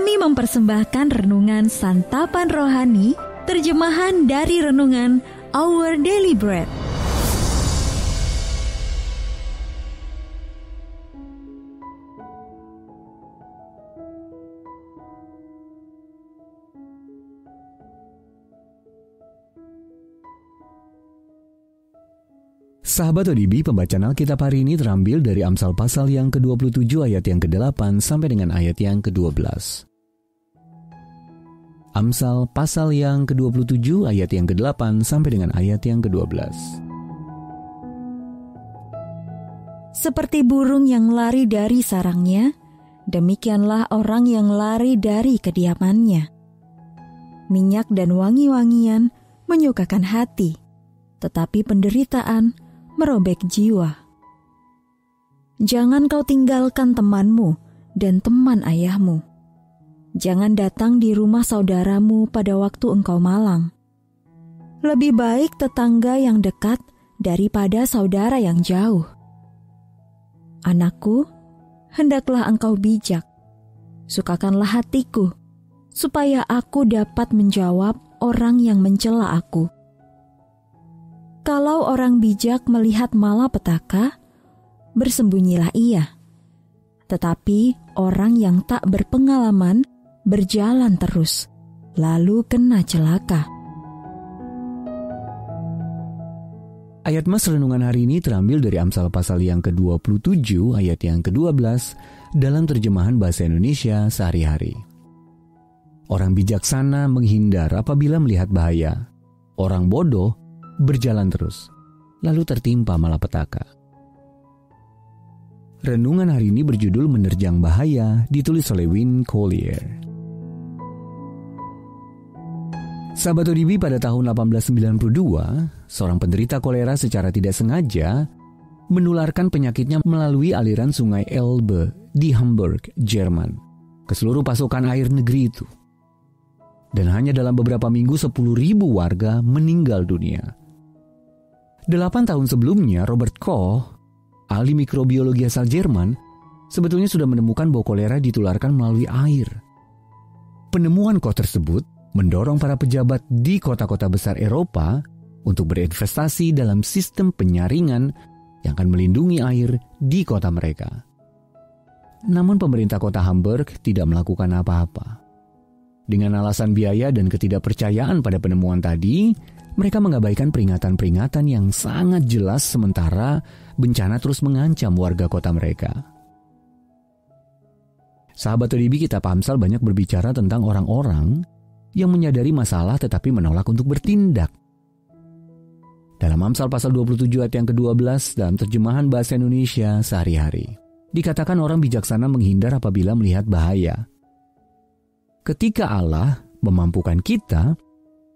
Kami mempersembahkan renungan Santapan Rohani, terjemahan dari renungan Our Daily Bread. Sahabat ODB, pembacaan Alkitab hari ini terambil dari Amsal pasal yang ke-27 ayat yang ke-8 sampai dengan ayat yang ke-12. Amsal pasal yang ke-27 ayat yang ke-8 sampai dengan ayat yang ke-12. Seperti burung yang lari dari sarangnya, demikianlah orang yang lari dari kediamannya. Minyak dan wangi-wangian menyukakan hati, tetapi penderitaan merobek jiwa. Jangan kau tinggalkan temanmu dan teman ayahmu. Jangan datang di rumah saudaramu pada waktu engkau malang. Lebih baik tetangga yang dekat daripada saudara yang jauh. Anakku, hendaklah engkau bijak. Sukakanlah hatiku, supaya aku dapat menjawab orang yang mencela aku. Kalau orang bijak melihat malapetaka, bersembunyilah ia. Tetapi orang yang tak berpengalaman berjalan terus, lalu kena celaka. Ayat mas renungan hari ini terambil dari Amsal pasal yang ke-27 ayat yang ke-12 dalam terjemahan bahasa Indonesia sehari-hari. Orang bijaksana menghindar apabila melihat bahaya. Orang bodoh berjalan terus, lalu tertimpa malapetaka. Renungan hari ini berjudul Menerjang Bahaya, ditulis oleh Win Collier. Sahabat ODB, pada tahun 1892, seorang penderita kolera secara tidak sengaja menularkan penyakitnya melalui aliran sungai Elbe di Hamburg, Jerman, ke seluruh pasokan air negeri itu. Dan hanya dalam beberapa minggu 10.000 warga meninggal dunia. 8 tahun sebelumnya, Robert Koch, ahli mikrobiologi asal Jerman, sebetulnya sudah menemukan bahwa kolera ditularkan melalui air. Penemuan Koch tersebut mendorong para pejabat di kota-kota besar Eropa untuk berinvestasi dalam sistem penyaringan yang akan melindungi air di kota mereka. Namun pemerintah kota Hamburg tidak melakukan apa-apa. Dengan alasan biaya dan ketidakpercayaan pada penemuan tadi, mereka mengabaikan peringatan-peringatan yang sangat jelas sementara bencana terus mengancam warga kota mereka. Sahabat ODB, kitab Amsal banyak berbicara tentang orang-orang yang menyadari masalah tetapi menolak untuk bertindak. Dalam Amsal pasal 27 ayat yang ke-12 dalam terjemahan bahasa Indonesia sehari-hari, dikatakan orang bijaksana menghindar apabila melihat bahaya. Ketika Allah memampukan kita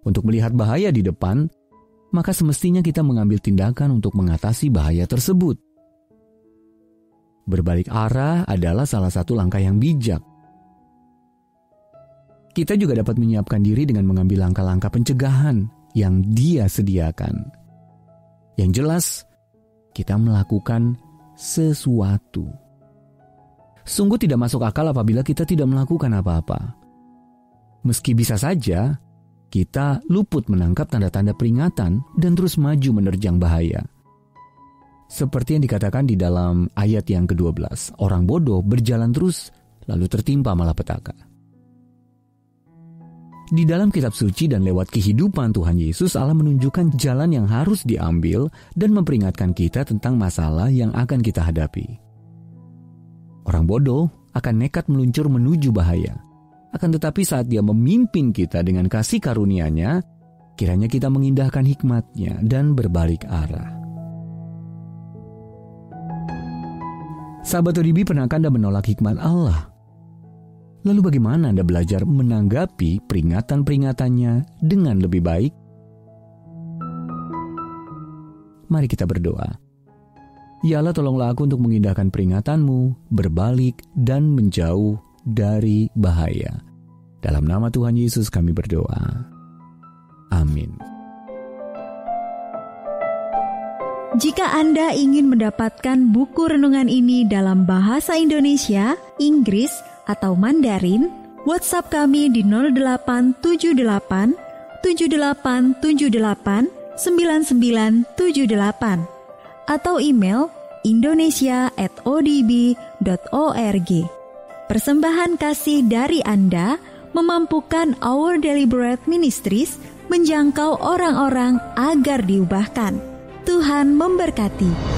untuk melihat bahaya di depan, maka semestinya kita mengambil tindakan untuk mengatasi bahaya tersebut. Berbalik arah adalah salah satu langkah yang bijak. Kita juga dapat menyiapkan diri dengan mengambil langkah-langkah pencegahan yang Dia sediakan. Yang jelas, kita melakukan sesuatu. Sungguh tidak masuk akal apabila kita tidak melakukan apa-apa. Meski bisa saja kita luput menangkap tanda-tanda peringatan dan terus maju menerjang bahaya. Seperti yang dikatakan di dalam ayat yang ke-12, orang bodoh berjalan terus lalu tertimpa malapetaka. Di dalam kitab suci dan lewat kehidupan Tuhan Yesus, Allah menunjukkan jalan yang harus diambil dan memperingatkan kita tentang masalah yang akan kita hadapi. Orang bodoh akan nekat meluncur menuju bahaya. Akan tetapi saat Dia memimpin kita dengan kasih karunia-Nya, kiranya kita mengindahkan hikmat-Nya dan berbalik arah. Sahabat ODB, pernahkah Anda menolak hikmat Allah? Lalu bagaimana Anda belajar menanggapi peringatan-peringatannya dengan lebih baik? Mari kita berdoa. Ya Allah, tolonglah aku untuk mengindahkan peringatanmu, berbalik dan menjauh dari bahaya. Dalam nama Tuhan Yesus kami berdoa. Amin. Jika Anda ingin mendapatkan buku renungan ini dalam bahasa Indonesia, Inggris, atau Mandarin, WhatsApp kami di 0878 7878 9978 atau email indonesia@odb.org. Persembahan kasih dari Anda memampukan Our Daily Bread Ministries menjangkau orang-orang agar diubahkan. Tuhan memberkati.